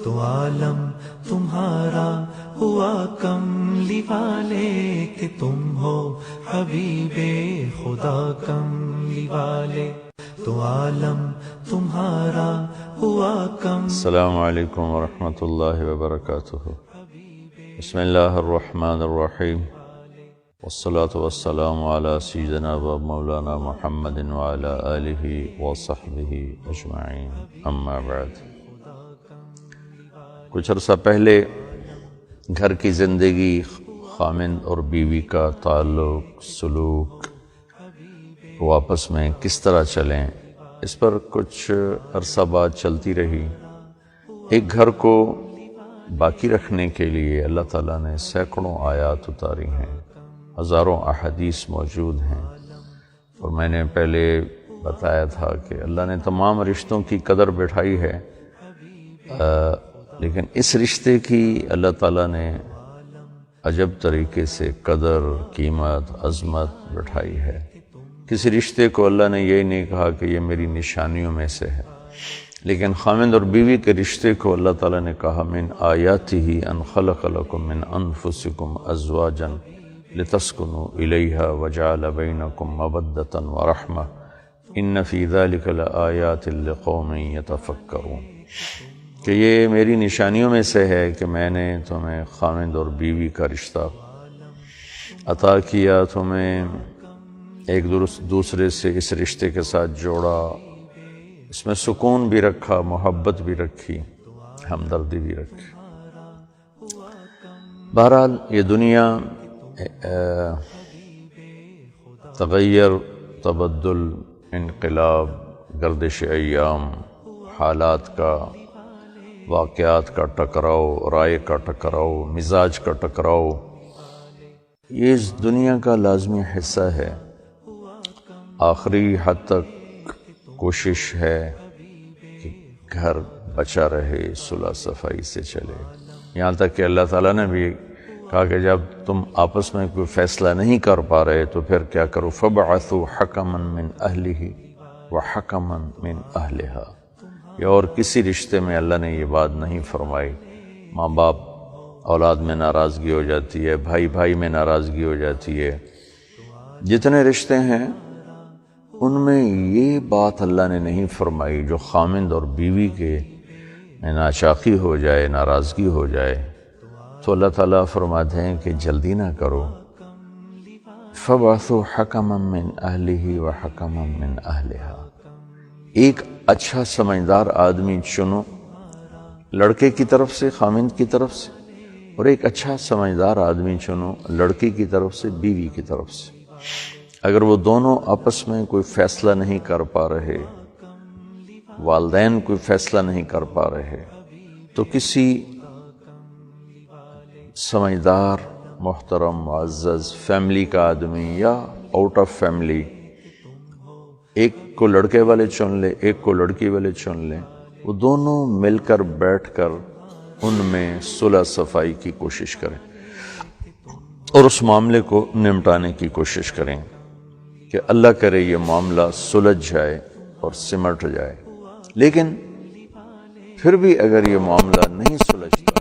تو عالم تمہارا ہوا کملی والے کہ تم ہو حبیب خدا کملی والے، تو عالم تمہارا ہوا السلام علیکم ورحمۃ اللہ وبرکاتہ۔ بسم اللہ الرحمن الرحیم، والصلاة والسلام علی سیدنا و مولانا محمد وعلی آلہ وصحبہ اجمعین، اما بعد۔ کچھ عرصہ پہلے گھر کی زندگی، خامند اور بیوی کا تعلق، سلوک، وہ آپس میں کس طرح چلیں، اس پر کچھ عرصہ بعد چلتی رہی۔ ایک گھر کو باقی رکھنے کے لیے اللہ تعالیٰ نے سینکڑوں آیات اتاری ہیں، ہزاروں احادیث موجود ہیں، اور میں نے پہلے بتایا تھا کہ اللہ نے تمام رشتوں کی قدر بٹھائی ہے، لیکن اس رشتے کی اللہ تعالیٰ نے عجب طریقے سے قدر، قیمت، عظمت بٹھائی ہے۔ کسی رشتے کو اللہ نے یہ نہیں کہا کہ یہ میری نشانیوں میں سے ہے، لیکن خامند اور بیوی کے رشتے کو اللہ تعالیٰ نے کہا من آیاتہ ان خلق لکم من انفسکم ازواجا لتسکنوا الیہا وجعل بینکم مودۃ ورحمۃ ان فی ذلک لآیات لقوم یتفکرون، کہ یہ میری نشانیوں میں سے ہے کہ میں نے تمہیں خامند اور بیوی کا رشتہ عطا کیا، تمہیں ایک دوسرے سے اس رشتے کے ساتھ جوڑا، اس میں سکون بھی رکھا، محبت بھی رکھی، ہمدردی بھی رکھی۔ بہرحال یہ دنیا تغیر، تبدل، انقلاب، گردش ایام، حالات کا، واقعات کا ٹکراؤ، رائے کا ٹکراؤ، مزاج کا ٹکراؤ، یہ اس دنیا کا لازمی حصہ ہے۔ آخری حد تک کوشش ہے کہ گھر بچا رہے، صلح صفائی سے چلے، یہاں تک کہ اللہ تعالیٰ نے بھی کہا کہ جب تم آپس میں کوئی فیصلہ نہیں کر پا رہے تو پھر کیا کرو، فَبْعَثُوا حَكَمًا مِّنْ أَهْلِهِ وَحَكَمًا مِّنْ أَهْلِهَا۔ یہ اور کسی رشتے میں اللہ نے یہ بات نہیں فرمائی۔ ماں باپ اولاد میں ناراضگی ہو جاتی ہے، بھائی بھائی میں ناراضگی ہو جاتی ہے، جتنے رشتے ہیں ان میں یہ بات اللہ نے نہیں فرمائی جو خامند اور بیوی کے ناچاقی ہو جائے، ناراضگی ہو جائے تو اللہ تعالیٰ فرماتے ہیں کہ جلدی نہ کرو، فَبْعَثُوا حَكَمًا مِّنْ أَهْلِهِ وَحَكَمًا مِّنْ أَهْلِهَا۔ ایک اچھا سمجھدار آدمی چنو، لڑکے کی طرف سے، خامند کی طرف سے، اور ایک اچھا سمجھدار آدمی چنو، لڑکی کی طرف سے، بیوی کی طرف سے۔ اگر وہ دونوں آپس میں کوئی فیصلہ نہیں کر پا رہے، والدین کوئی فیصلہ نہیں کر پا رہے، تو کسی سمجھدار، محترم، معزز فیملی کا آدمی یا آؤٹ آف فیملی، ایک کو لڑکے والے چن لے، ایک کو لڑکی والے چن لیں، وہ دونوں مل کر بیٹھ کر ان میں صلح صفائی کی کوشش کریں اور اس معاملے کو نمٹانے کی کوشش کریں کہ اللہ کرے یہ معاملہ سلجھ جائے اور سمٹ جائے۔ لیکن پھر بھی اگر یہ معاملہ نہیں سلجھتا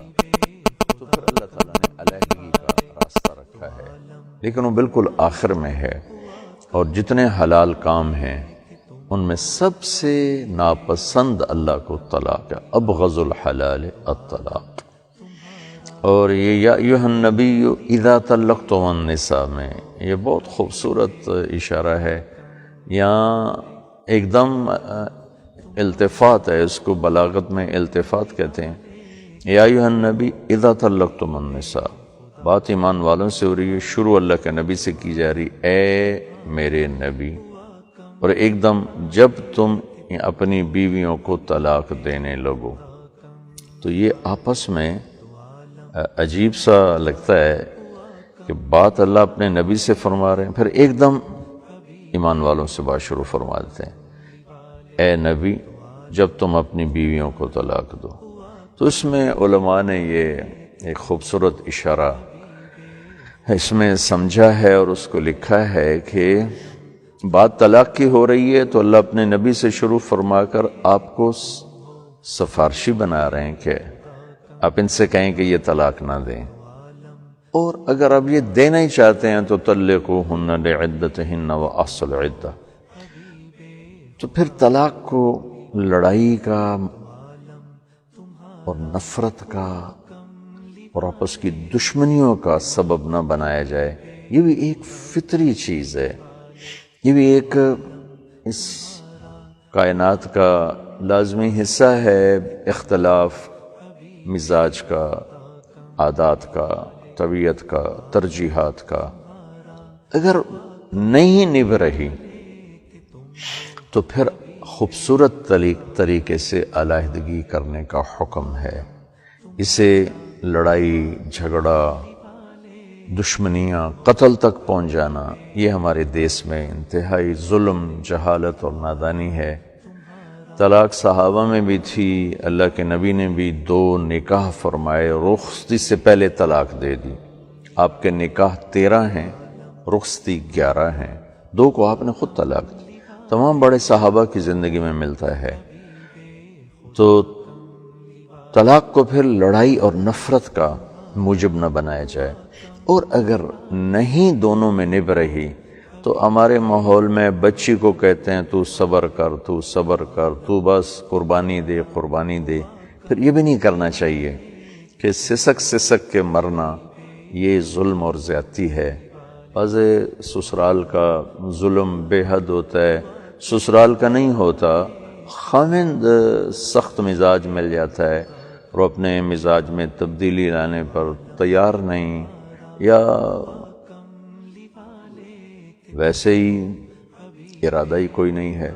تو پھر اللہ تعالیٰ نے علیحدگی کا راستہ رکھا ہے، لیکن وہ بالکل آخر میں ہے۔ اور جتنے حلال کام ہیں ان میں سب سے ناپسند اللہ کو طلاق ہے، ابغض الحلال الطلاق۔ اور یہ یا ایھا النبی اذا طلقتم النساء میں یہ بہت خوبصورت اشارہ ہے، یہاں ایک دم التفات ہے، اس کو بلاغت میں التفات کہتے ہیں۔ یا ایھا النبی اذا طلقتم النساء، بات ایمان والوں سے ہو رہی ہے، شروع اللہ کے نبی سے کی جا رہی، اے میرے نبی، اور ایک دم جب تم اپنی بیویوں کو طلاق دینے لگو، تو یہ آپس میں عجیب سا لگتا ہے کہ بات اللہ اپنے نبی سے فرما رہے ہیں، پھر ایک دم ایمان والوں سے بات شروع فرما دیتے ہیں، اے نبی جب تم اپنی بیویوں کو طلاق دو۔ تو اس میں علماء نے یہ ایک خوبصورت اشارہ اس میں سمجھا ہے اور اس کو لکھا ہے کہ بات طلاق کی ہو رہی ہے تو اللہ اپنے نبی سے شروع فرما کر آپ کو سفارشی بنا رہے ہیں کہ آپ ان سے کہیں کہ یہ طلاق نہ دیں، اور اگر اب یہ دینا ہی چاہتے ہیں تو طلقوہن لعدتہن واحصوا العدہ، تو پھر طلاق کو لڑائی کا اور نفرت کا اور آپس کی دشمنیوں کا سبب نہ بنایا جائے۔ یہ بھی ایک فطری چیز ہے، یہ بھی ایک اس کائنات کا لازمی حصہ ہے، اختلاف مزاج کا، عادات کا، طبیعت کا، ترجیحات کا۔ اگر نہیں نبھ رہی تو پھر خوبصورت طریقے سے علیحدگی کرنے کا حکم ہے۔ اسے لڑائی جھگڑا، دشمنیاں، قتل تک پہنچ جانا، یہ ہمارے دیس میں انتہائی ظلم، جہالت اور نادانی ہے۔ طلاق صحابہ میں بھی تھی، اللہ کے نبی نے بھی 2 نکاح فرمائے، رخصتی سے پہلے طلاق دے دی۔ آپ کے نکاح 13 ہیں، رخصتی 11 ہیں، 2 کو آپ نے خود طلاق دی۔ تمام بڑے صحابہ کی زندگی میں ملتا ہے۔ تو طلاق کو پھر لڑائی اور نفرت کا موجب نہ بنایا جائے، اور اگر نہیں دونوں میں نبھ رہی تو ہمارے ماحول میں بچی کو کہتے ہیں تو صبر کر، تو صبر کر، تو بس قربانی دے، قربانی دے۔ پھر یہ بھی نہیں کرنا چاہیے کہ سسک سسک کے مرنا، یہ ظلم اور زیادتی ہے۔ بعض سسرال کا ظلم بے حد ہوتا ہے، سسرال کا نہیں ہوتا، خاوند سخت مزاج مل جاتا ہے اور اپنے مزاج میں تبدیلی لانے پر تیار نہیں، یا ویسے ہی ارادہ ہی کوئی نہیں ہے،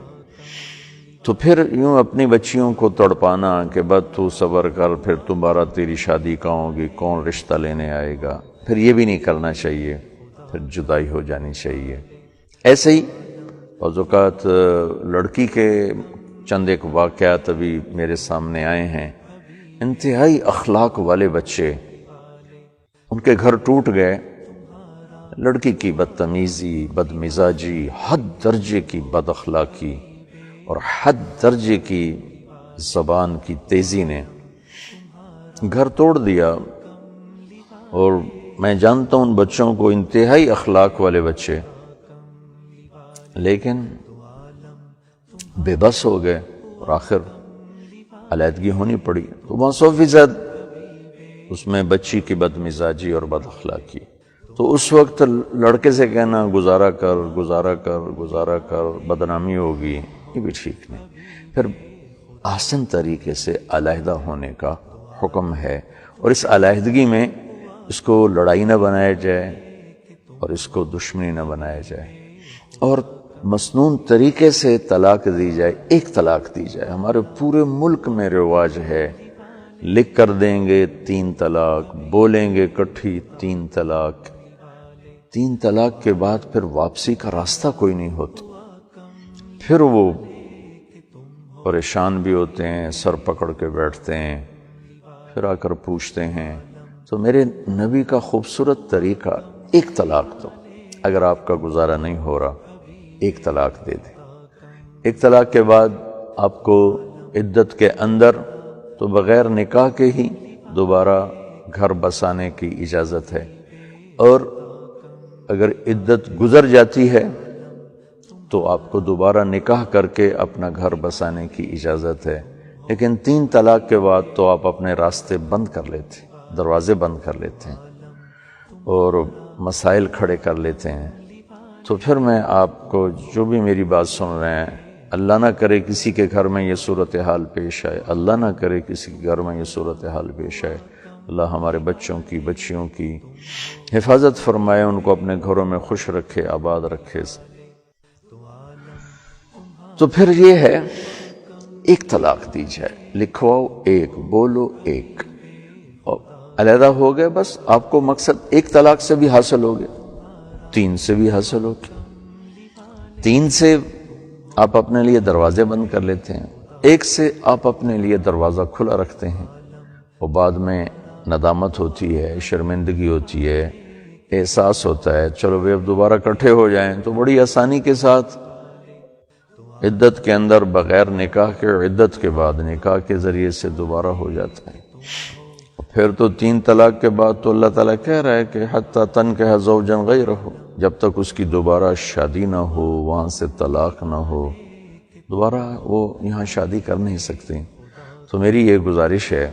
تو پھر یوں اپنی بچیوں کو تڑپانا کہ بد تو صبر کر، پھر تمہارا تیری شادی کہاں ہوگی، کون رشتہ لینے آئے گا، پھر یہ بھی نہیں کرنا چاہیے، پھر جدائی ہو جانی چاہیے۔ ایسے ہی بعض اوقات لڑکی کے چند ایک واقعات ابھی میرے سامنے آئے ہیں، انتہائی اخلاق والے بچے، ان کے گھر ٹوٹ گئے، لڑکی کی بدتمیزی، بد مزاجی، حد درجے کی بد اخلاقی اور حد درجے کی زبان کی تیزی نے گھر توڑ دیا۔ اور میں جانتا ہوں ان بچوں کو، انتہائی اخلاق والے بچے، لیکن بے بس ہو گئے اور آخر علیحدگی ہونی پڑی۔ تو 100% اس میں بچی کی بد مزاجی اور بد اخلاقی۔ تو اس وقت لڑکے سے کہنا گزارا کر، گزارا کر، گزارا کر، بدنامی ہوگی، یہ بھی ٹھیک نہیں۔ پھر آسن طریقے سے علیحدہ ہونے کا حکم ہے، اور اس علیحدگی میں اس کو لڑائی نہ بنایا جائے اور اس کو دشمنی نہ بنایا جائے، اور مسنون طریقے سے طلاق دی جائے، ایک طلاق دی جائے۔ ہمارے پورے ملک میں رواج ہے، لکھ کر دیں گے 3 طلاق، بولیں گے کٹھی 3 طلاق، 3 طلاق کے بعد پھر واپسی کا راستہ کوئی نہیں ہوتا، پھر وہ پریشان بھی ہوتے ہیں، سر پکڑ کے بیٹھتے ہیں، پھر آ کر پوچھتے ہیں۔ تو میرے نبی کا خوبصورت طریقہ، ایک طلاق دو، اگر آپ کا گزارا نہیں ہو رہا ایک طلاق دے دیں۔ ایک طلاق کے بعد آپ کو عدت کے اندر تو بغیر نکاح کے ہی دوبارہ گھر بسانے کی اجازت ہے، اور اگر عدت گزر جاتی ہے تو آپ کو دوبارہ نکاح کر کے اپنا گھر بسانے کی اجازت ہے۔ لیکن 3 طلاق کے بعد تو آپ اپنے راستے بند کر لیتے ہیں، دروازے بند کر لیتے ہیں اور مسائل کھڑے کر لیتے ہیں۔ تو پھر میں آپ کو، جو بھی میری بات سن رہے ہیں، اللہ نہ کرے کسی کے گھر میں یہ صورتحال پیش آئے، اللہ نہ کرے کسی کے گھر میں یہ صورتحال پیش آئے، اللہ ہمارے بچوں کی، بچیوں کی حفاظت فرمائے، ان کو اپنے گھروں میں خوش رکھے، آباد رکھے۔ تو پھر یہ ہے، ایک طلاق دی جائے، لکھواؤ ایک، بولو ایک، اور علیحدہ ہو گئے، بس آپ کو مقصد ایک طلاق سے بھی حاصل ہو گیا، 3 سے بھی حاصل ہو گیا۔ 3 سے آپ اپنے لیے دروازے بند کر لیتے ہیں، 1 سے آپ اپنے لیے دروازہ کھلا رکھتے ہیں، اور بعد میں ندامت ہوتی ہے، شرمندگی ہوتی ہے، احساس ہوتا ہے چلو بھئی اب دوبارہ اکٹھے ہو جائیں، تو بڑی آسانی کے ساتھ عدت کے اندر بغیر نکاح کے، عدت کے بعد نکاح کے ذریعے سے دوبارہ ہو جاتا ہے۔ پھر تو 3 طلاق کے بعد تو اللہ تعالیٰ کہہ رہا ہے کہ حتیٰ تنکح زوجا غیرہ، جب تک اس کی دوبارہ شادی نہ ہو، وہاں سے طلاق نہ ہو، دوبارہ وہ یہاں شادی کر نہیں سکتے۔ تو میری یہ گزارش ہے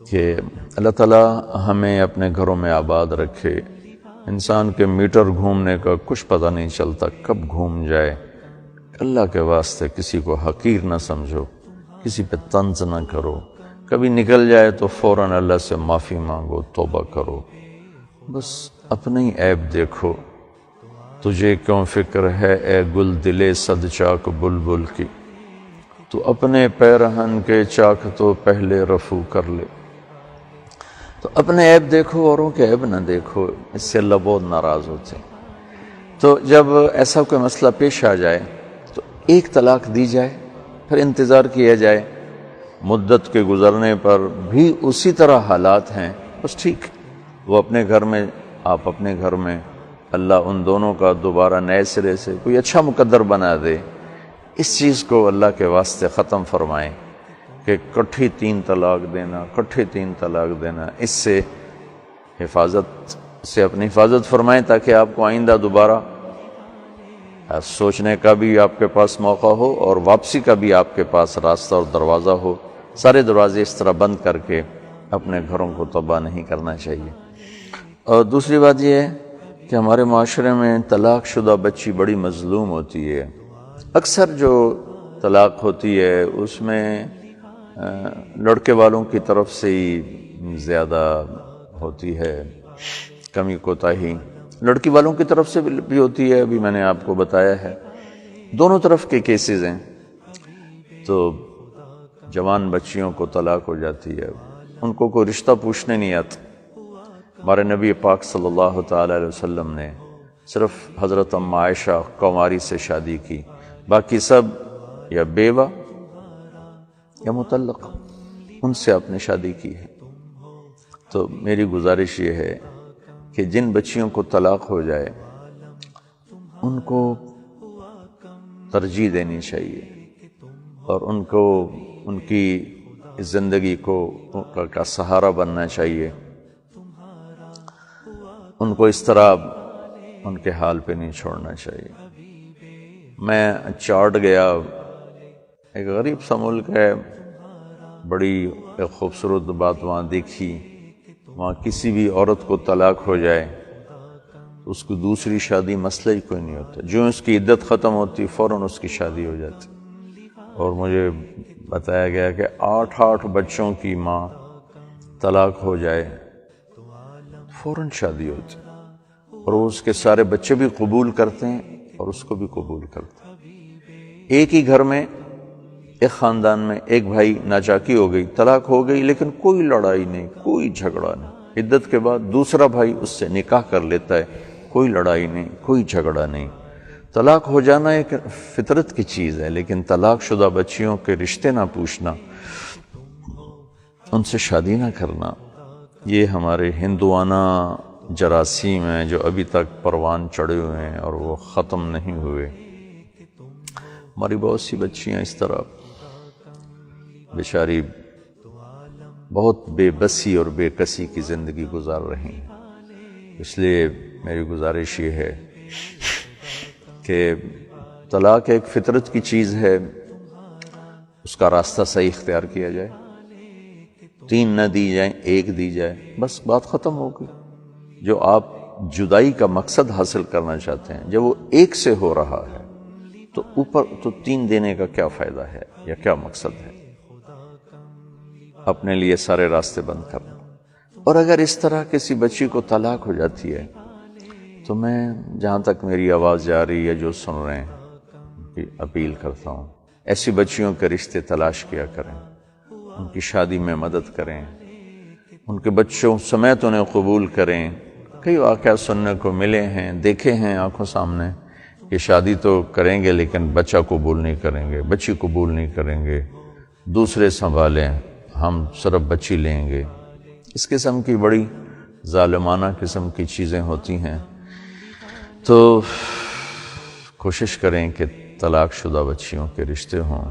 کہ اللہ تعالیٰ ہمیں اپنے گھروں میں آباد رکھے۔ انسان کے میٹر گھومنے کا کچھ پتہ نہیں چلتا، کب گھوم جائے۔ اللہ کے واسطے کسی کو حقیر نہ سمجھو، کسی پہ طنز نہ کرو، کبھی نکل جائے تو فوراً اللہ سے معافی مانگو، توبہ کرو، بس اپنے ہی عیب دیکھو۔ تجھے کیوں فکر ہے اے گل دلے صد چاک بلبل کی، تو اپنے پیرہن کے چاک تو پہلے رفو کر لے۔ تو اپنے عیب دیکھو، اوروں کے عیب نہ دیکھو، اس سے اللہ بہت ناراض ہوتے ہیں۔ تو جب ایسا کوئی مسئلہ پیش آ جائے تو 1 طلاق دی جائے، پھر انتظار کیا جائے، مدت کے گزرنے پر بھی اسی طرح حالات ہیں، بس ٹھیک، وہ اپنے گھر میں، آپ اپنے گھر میں، اللہ ان دونوں کا دوبارہ نئے سرے سے کوئی اچھا مقدر بنا دے۔ اس چیز کو اللہ کے واسطے ختم فرمائیں کہ کٹھی 3 طلاق دینا، کٹھی 3 طلاق دینا، اس سے اپنی حفاظت فرمائیں تاکہ آپ کو آئندہ دوبارہ سوچنے کا بھی آپ کے پاس موقع ہو اور واپسی کا بھی آپ کے پاس راستہ اور دروازہ ہو۔ سارے دروازے اس طرح بند کر کے اپنے گھروں کو تباہ نہیں کرنا چاہیے۔ اور دوسری بات یہ ہے کہ ہمارے معاشرے میں طلاق شدہ بچی بڑی مظلوم ہوتی ہے۔ اکثر جو طلاق ہوتی ہے اس میں لڑکے والوں کی طرف سے ہی زیادہ ہوتی ہے کمی کوتاہی، لڑکی والوں کی طرف سے بھی ہوتی ہے، ابھی میں نے آپ کو بتایا ہے، دونوں طرف کے کیسز ہیں۔ تو جوان بچیوں کو طلاق ہو جاتی ہے، ان کو کوئی رشتہ پوچھنے نہیں آتا۔ ہمارے نبی پاک صلی اللہ تعالی علیہ وسلم نے صرف حضرت ام عائشہ قواری سے شادی کی، باقی سب یا بیوہ یا مطلق، ان سے آپ نے شادی کی ہے۔ تو میری گزارش یہ ہے کہ جن بچیوں کو طلاق ہو جائے ان کو ترجیح دینی چاہیے اور ان کو ان کی زندگی کو کا سہارا بننا چاہیے، ان کو اس طرح ان کے حال پہ نہیں چھوڑنا چاہیے۔ میں چاڈ گیا، ایک غریب سا ملک ہے، بڑی ایک خوبصورت بات وہاں دیکھی، وہاں کسی بھی عورت کو طلاق ہو جائے تو اس کو دوسری شادی مسئلہ ہی کوئی نہیں ہوتا، جو اس کی عدت ختم ہوتی فوراً اس کی شادی ہو جاتی۔ اور مجھے بتایا گیا کہ 8 بچوں کی ماں طلاق ہو جائے فوراً شادی ہوتی، اور وہ اس کے سارے بچے بھی قبول کرتے ہیں اور اس کو بھی قبول کرتے ہیں۔ ایک ہی گھر میں، ایک خاندان میں ایک بھائی ناچاکی ہو گئی، طلاق ہو گئی، لیکن کوئی لڑائی نہیں، کوئی جھگڑا نہیں۔ عدت کے بعد دوسرا بھائی اس سے نکاح کر لیتا ہے، کوئی لڑائی نہیں، کوئی جھگڑا نہیں۔ طلاق ہو جانا ایک فطرت کی چیز ہے، لیکن طلاق شدہ بچیوں کے رشتے نہ پوچھنا، ان سے شادی نہ کرنا، یہ ہمارے ہندوانہ جراثیم ہیں جو ابھی تک پروان چڑھے ہوئے ہیں اور وہ ختم نہیں ہوئے۔ ہماری بہت سی بچیاں اس طرح بیچاری بہت بے بسی اور بے کسی کی زندگی گزار رہی ہیں۔ اس لیے میری گزارش یہ ہے کہ طلاق ایک فطرت کی چیز ہے، اس کا راستہ صحیح اختیار کیا جائے، 3 نہ دی جائیں، 1 دی جائے، بس بات ختم ہو گئی۔ جو آپ جدائی کا مقصد حاصل کرنا چاہتے ہیں، جب وہ 1 سے ہو رہا ہے تو اوپر تو 3 دینے کا کیا فائدہ ہے یا کیا مقصد ہے؟ اپنے لیے سارے راستے بند کرنا۔ اور اگر اس طرح کسی بچی کو طلاق ہو جاتی ہے تو میں جہاں تک میری آواز جا رہی ہے، جو سن رہے ہیں، اپیل کرتا ہوں، ایسی بچیوں کے رشتے تلاش کیا کریں، ان کی شادی میں مدد کریں، ان کے بچوں سمیت انہیں قبول کریں۔ کئی واقعات سننے کو ملے ہیں، دیکھے ہیں آنکھوں سامنے کہ شادی تو کریں گے لیکن بچہ قبول نہیں کریں گے، بچی قبول نہیں کریں گے، دوسرے سنبھالیں، ہم صرف بچی لیں گے۔ اس قسم کی بڑی ظالمانہ قسم کی چیزیں ہوتی ہیں۔ تو کوشش کریں کہ طلاق شدہ بچیوں کے رشتے ہوں،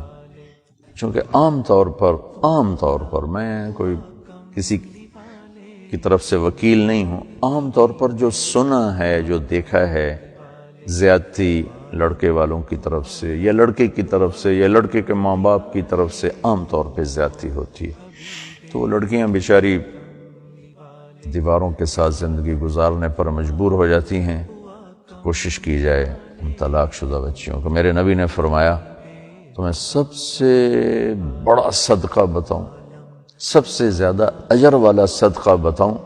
چونکہ عام طور پر میں کوئی کسی کی طرف سے وکیل نہیں ہوں، عام طور پر جو سنا ہے، جو دیکھا ہے، زیادتی لڑکے والوں کی طرف سے یا لڑکے کی طرف سے یا لڑکے کے ماں باپ کی طرف سے عام طور پہ زیادتی ہوتی ہے، تو وہ لڑکیاں بیچاری دیواروں کے ساتھ زندگی گزارنے پر مجبور ہو جاتی ہیں۔ تو کوشش کی جائے ان طلاق شدہ بچیوں کو۔ میرے نبی نے فرمایا تو میں سب سے بڑا صدقہ بتاؤں، سب سے زیادہ اجر والا صدقہ بتاؤں؟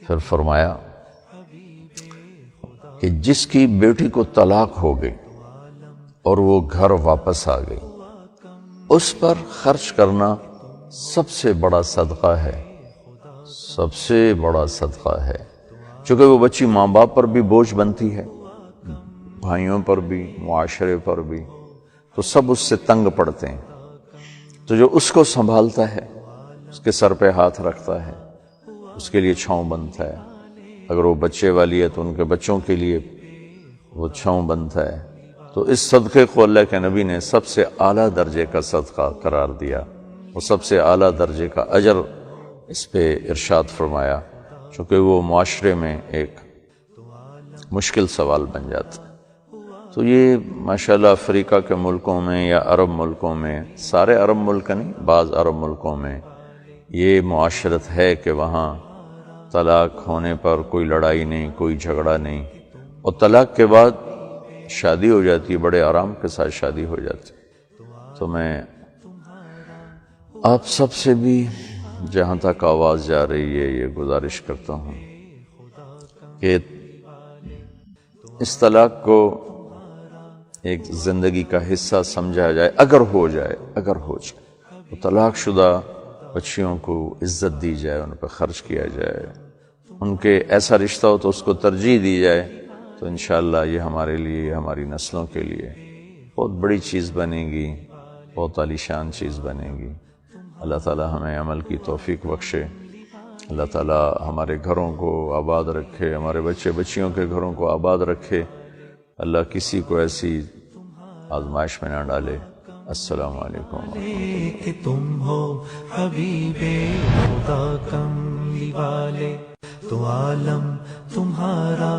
پھر فرمایا کہ جس کی بیٹی کو طلاق ہو گئی اور وہ گھر واپس آ گئی، اس پر خرچ کرنا سب سے بڑا صدقہ ہے، سب سے بڑا صدقہ ہے، چونکہ وہ بچی ماں باپ پر بھی بوجھ بنتی ہے، بھائیوں پر بھی، معاشرے پر بھی، تو سب اس سے تنگ پڑتے ہیں۔ تو جو اس کو سنبھالتا ہے، اس کے سر پہ ہاتھ رکھتا ہے، اس کے لیے چھاؤں بنتا ہے، اگر وہ بچے والی ہے تو ان کے بچوں کے لیے وہ چھاؤں بنتا ہے۔ تو اس صدقے کو اللہ کے نبی نے سب سے اعلیٰ درجے کا صدقہ قرار دیا، وہ سب سے اعلیٰ درجے کا اجر اس پہ ارشاد فرمایا، چونکہ وہ معاشرے میں ایک مشکل سوال بن جاتا ہے۔ تو یہ ماشاءاللہ افریقہ کے ملکوں میں یا عرب ملکوں میں، سارے عرب ملک نہیں، بعض عرب ملکوں میں یہ معاشرت ہے کہ وہاں طلاق ہونے پر کوئی لڑائی نہیں، کوئی جھگڑا نہیں، اور طلاق کے بعد شادی ہو جاتی ہے، بڑے آرام کے ساتھ شادی ہو جاتی ہے۔ تو میں آپ سب سے بھی جہاں تک آواز جا رہی ہے یہ گزارش کرتا ہوں کہ اس طلاق کو ایک زندگی کا حصہ سمجھا جائے، اگر ہو جائے تو طلاق شدہ بچیوں کو عزت دی جائے، ان پہ خرچ کیا جائے، ان کے ایسا رشتہ ہو تو اس کو ترجیح دی جائے، تو انشاءاللہ یہ ہمارے لیے، ہماری نسلوں کے لیے بہت بڑی چیز بنے گی، بہت عالی شان چیز بنے گی۔ اللہ تعالی ہمیں عمل کی توفیق بخشے، اللہ تعالی ہمارے گھروں کو آباد رکھے، ہمارے بچے بچیوں کے گھروں کو آباد رکھے، اللہ کسی کو ایسی آزمائش میں نہ ڈالے۔ السلام علیکم۔ کہ تم ہو حبیب خدا کملی والے، تو عالم تمہارا